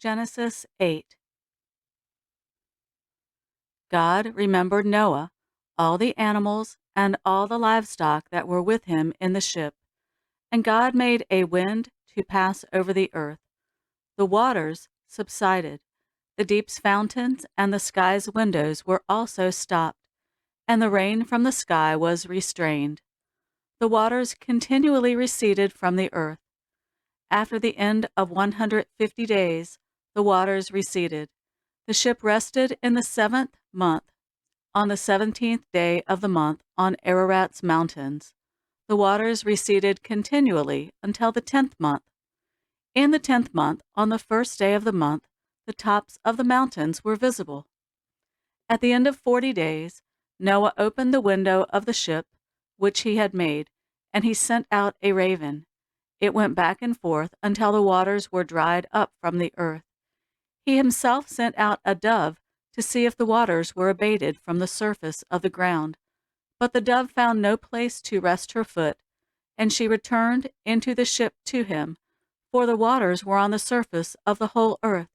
Genesis 8. God remembered Noah, all the animals, and all the livestock that were with him in the ship. And God made a wind to pass over the earth. The waters subsided. The deep's fountains and the sky's windows were also stopped, and the rain from the sky was restrained. The waters continually receded from the earth. After the end of 150 days, the waters receded. The ship rested in the 7th month, on the 17th day of the month, on Ararat's mountains. The waters receded continually until the 10th month. In the 10th month, on the 1st day of the month, the tops of the mountains were visible. At the end of 40 days, Noah opened the window of the ship which he had made, and he sent out a raven. It went back and forth until the waters were dried up from the earth. He himself sent out a dove to see if the waters were abated from the surface of the ground. But the dove found no place to rest her foot, and she returned into the ship to him, for the waters were on the surface of the whole earth.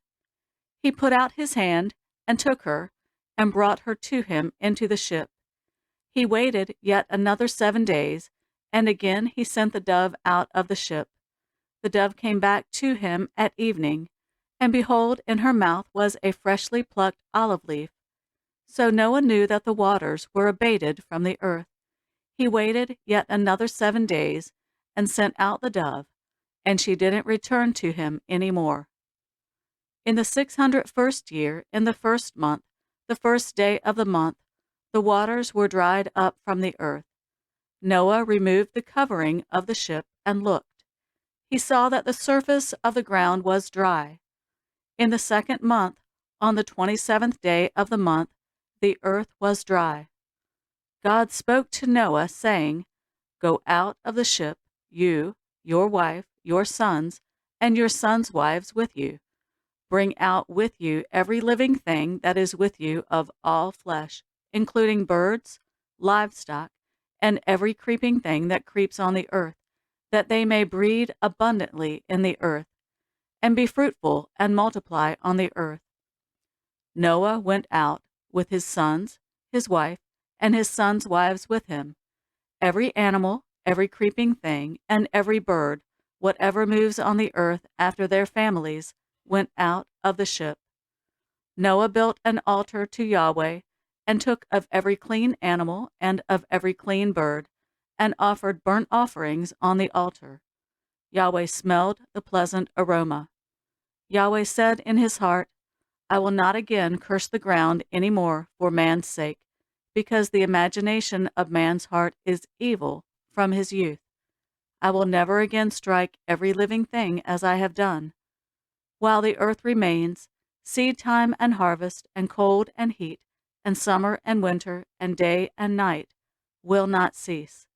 He put out his hand and took her, and brought her to him into the ship. He waited yet another 7 days, and again he sent the dove out of the ship. The dove came back to him at evening, and behold, in her mouth was a freshly plucked olive leaf. So Noah knew that the waters were abated from the earth. He waited yet another 7 days, and sent out the dove, and she didn't return to him any more. In the 601st year, in the 1st month, the 1st day of the month, the waters were dried up from the earth. Noah removed the covering of the ship and looked. He saw that the surface of the ground was dry. In the 2nd month, on the 27th day of the month, the earth was dry. God spoke to Noah, saying, "Go out of the ship, you, your wife, your sons, and your sons' wives with you. Bring out with you every living thing that is with you of all flesh, including birds, livestock, and every creeping thing that creeps on the earth, that they may breed abundantly in the earth, and be fruitful and multiply on the earth." Noah went out with his sons, his wife, and his sons' wives with him. Every animal, every creeping thing, and every bird, whatever moves on the earth after their families, went out of the ship. Noah built an altar to Yahweh, and took of every clean animal and of every clean bird, and offered burnt offerings on the altar. Yahweh smelled the pleasant aroma. Yahweh said in his heart, "I will not again curse the ground any more for man's sake, because the imagination of man's heart is evil from his youth. I will never again strike every living thing as I have done. While the earth remains, seed time and harvest, and cold and heat, and summer and winter, and day and night will not cease.